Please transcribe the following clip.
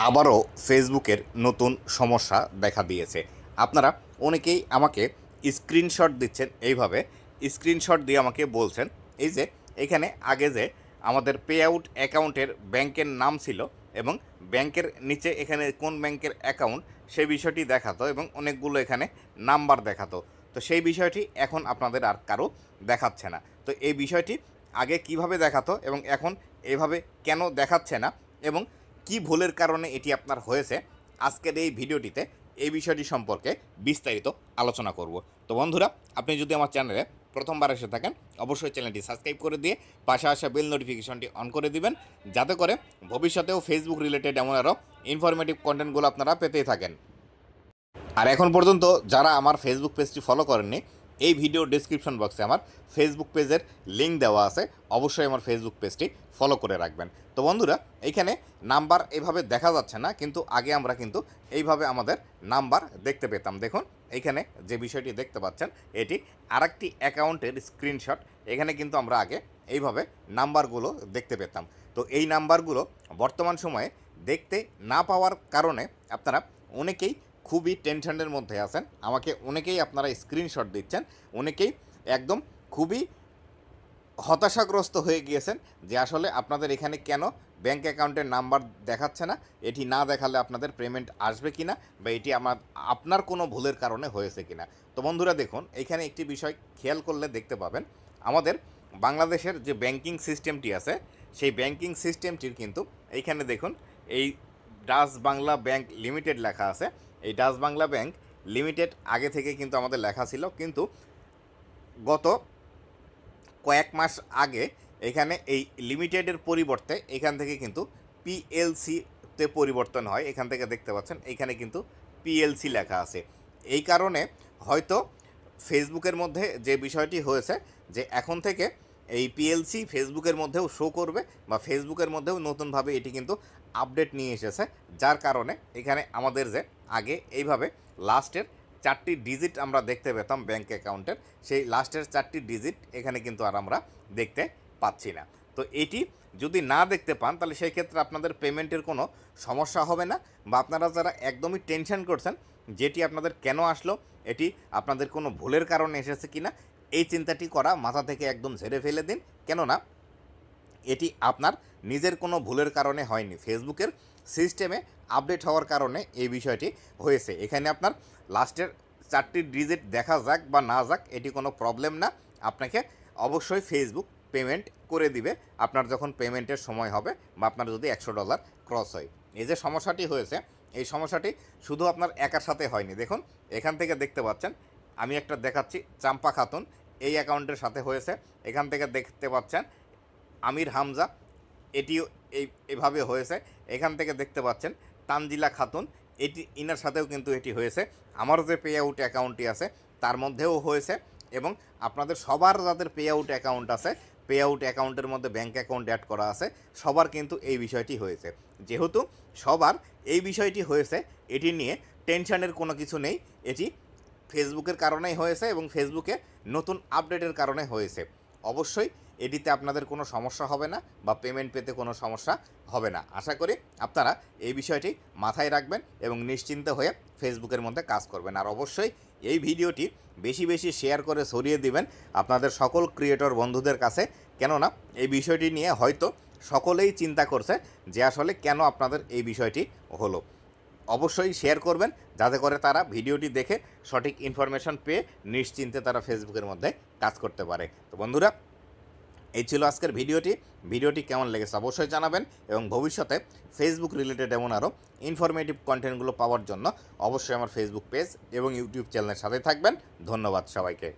আবারও ফেসবুকের নতুন সমস্যা দেখা দিয়েছে। আপনারা অনেকেই আমাকে স্ক্রিনশট দিচ্ছেন, এইভাবে স্ক্রিনশট দিয়ে আমাকে বলছেন এই যে এখানে আগে যে আমাদের পে আউট অ্যাকাউন্টের ব্যাংকের নাম ছিল এবং ব্যাংকের নিচে এখানে কোন ব্যাংকের অ্যাকাউন্ট সেই বিষয়টি দেখাতো এবং অনেকগুলো এখানে নাম্বার দেখাতো। তো সেই বিষয়টি এখন আপনাদের আর কারো দেখাচ্ছে না। তো এই বিষয়টি আগে কিভাবে দেখাতো এবং এখন এভাবে কেন দেখাচ্ছে না এবং কি ভুলের কারণে এটি আপনার হয়েছে, আজকের এই ভিডিওটিতে এই বিষয়টি সম্পর্কে বিস্তারিত আলোচনা করব। তো বন্ধুরা, আপনি যদি আমার চ্যানেলে প্রথমবার এসে থাকেন অবশ্যই চ্যানেলটি সাবস্ক্রাইব করে দিয়ে পাশে আসা বেল নোটিফিকেশনটি অন করে দিবেন, যাতে করে ভবিষ্যতেও ফেসবুক রিলেটেড এমন আরও ইনফরমেটিভ কন্টেন্টগুলো আপনারা পেতেই থাকেন। আর এখন পর্যন্ত যারা আমার ফেসবুক পেজটি ফলো করেননি, এই ভিডিও ডেসক্রিপশন বক্সে আমার ফেসবুক পেজের লিঙ্ক দেওয়া আছে, অবশ্যই আমার ফেসবুক পেজটি ফলো করে রাখবেন। তো বন্ধুরা, এইখানে নাম্বার এভাবে দেখা যাচ্ছে না, কিন্তু আগে আমরা কিন্তু এইভাবে আমাদের নাম্বার দেখতে পেতাম। দেখুন এইখানে যে বিষয়টি দেখতে পাচ্ছেন এটি আরেকটি অ্যাকাউন্টের স্ক্রিনশট। এখানে কিন্তু আমরা আগে এইভাবে নাম্বারগুলো দেখতে পেতাম। তো এই নাম্বারগুলো বর্তমান সময়ে দেখতে না পাওয়ার কারণে আপনারা অনেকেই খুবই টেনশনের মধ্যে আছেন। আমাকে অনেকেই আপনারা স্ক্রিনশট দিচ্ছেন, অনেকেই একদম খুবই হতাশাগ্রস্ত হয়ে গিয়েছেন যে আসলে আপনাদের এখানে কেন ব্যাংক অ্যাকাউন্টের নাম্বার দেখাচ্ছে না, এটি না দেখালে আপনাদের পেমেন্ট আসবে কি না, বা এটি আপনার কোনো ভুলের কারণে হয়েছে কি না। তো বন্ধুরা দেখুন, এখানে একটি বিষয় খেয়াল করলে দেখতে পাবেন, আমাদের বাংলাদেশের যে ব্যাংকিং সিস্টেমটি আছে সেই ব্যাংকিং সিস্টেমটির কিন্তু এইখানে দেখুন এই ডাচ বাংলা ব্যাংক লিমিটেড লেখা আছে। এই ডাচ বাংলা ব্যাংক লিমিটেড আগে থেকে কিন্তু আমাদের লেখা ছিল, কিন্তু গত কয়েক মাস আগে এখানে এই লিমিটেডের পরিবর্তে এখান থেকে কিন্তু পিএলসিতে পরিবর্তন হয়। এখান থেকে দেখতে পাচ্ছেন এখানে কিন্তু পিএলসি লেখা আছে। এই কারণে হয়তো ফেসবুকের মধ্যে যে বিষয়টি হয়েছে যে এখন থেকে এই পিএলসি ফেসবুকের মধ্যেও শো করবে, বা ফেসবুকের মধ্যেও নতুনভাবে এটি কিন্তু আপডেট নিয়ে এসেছে, যার কারণে এখানে আমাদের যে আগে এইভাবে লাস্টের 4টি ডিজিট আমরা দেখতে পেতাম ব্যাংক অ্যাকাউন্টের, সেই লাস্টের 4টি ডিজিট এখানে কিন্তু আর আমরা দেখতে পাচ্ছি না। তো এটি যদি না দেখতে পান তাহলে সেই ক্ষেত্রে আপনাদের পেমেন্টের কোনো সমস্যা হবে না, বা আপনারা যারা একদমই টেনশন করছেন যেটি আপনাদের কেন আসলো, এটি আপনাদের কোনো ভুলের কারণে এসেছে কিনা, এই চিন্তাটি করা মাথা থেকে একদম ঝেড়ে ফেলে দিন। কেননা এটি আপনার নিজের কোনো ভুলের কারণে হয়নি, ফেসবুকের সিস্টেমে আপডেট হওয়ার কারণে এই বিষয়টি হয়েছে। এখানে আপনার লাস্টের 4টি ডিজিট দেখা যাক বা না যাক এটি কোনো প্রবলেম না, আপনাকে অবশ্যই ফেসবুক পেমেন্ট করে দিবে আপনার যখন পেমেন্টের সময় হবে, বা আপনার যদি $100 ক্রস হয়। এই যে সমস্যাটি হয়েছে, এই সমস্যাটি শুধু আপনার একার সাথে হয়নি। দেখুন এখান থেকে দেখতে পাচ্ছেন, আমি একটা দেখাচ্ছি, চাম্পা খাতুন এই অ্যাকাউন্টের সাথে হয়েছে। এখান থেকে দেখতে পাচ্ছেন আমির হামজা, এটিও এইভাবে হয়েছে। এখান থেকে দেখতে পাচ্ছেন তানজিলা খাতুন, এটি ইনার সাথেও কিন্তু এটি হয়েছে। আমার যে পে আউট অ্যাকাউন্টটি আছে তার মধ্যেও হয়েছে, এবং আপনাদের সবার যাদের পে আউট অ্যাকাউন্ট আছে, পে আউট অ্যাকাউন্টের মধ্যে ব্যাঙ্ক অ্যাকাউন্ট অ্যাড করা আছে, সবার কিন্তু এই বিষয়টি হয়েছে। যেহেতু সবার এই বিষয়টি হয়েছে, এটি নিয়ে টেনশনের কোনো কিছু নেই, এটি ফেসবুকের কারণেই হয়েছে এবং ফেসবুকে নতুন আপডেটের কারণে হয়েছে। অবশ্যই এটিতে আপনাদের কোনো সমস্যা হবে না, বা পেমেন্ট পেতে কোনো সমস্যা হবে না। আশা করি আপনারা এই বিষয়টি মাথায় রাখবেন এবং নিশ্চিন্ত হয়ে ফেসবুকের মধ্যে কাজ করবেন। আর অবশ্যই এই ভিডিওটি বেশি বেশি শেয়ার করে ছড়িয়ে দিবেন আপনাদের সকল ক্রিয়েটর বন্ধুদের কাছে, কেননা এই বিষয়টি নিয়ে হয়তো সকলেই চিন্তা করছে যে আসলে কেন আপনাদের এই বিষয়টি হলো। অবশ্যই শেয়ার করবেন যাতে করে তারা ভিডিওটি দেখে সঠিক ইনফরমেশন পেয়ে নিশ্চিন্তে তারা ফেসবুকের মধ্যে কাজ করতে পারে। তো বন্ধুরা, এই ছিল আজকের ভিডিওটি কেমন লেগেছে অবশ্যই জানাবেন, এবং ভবিষ্যতে ফেসবুক রিলেটেড এমন আরও ইনফরমেটিভ কন্টেন্টগুলো পাওয়ার জন্য অবশ্যই আমার ফেসবুক পেজ এবং ইউটিউব চ্যানেলের সাথে থাকবেন। ধন্যবাদ সবাইকে।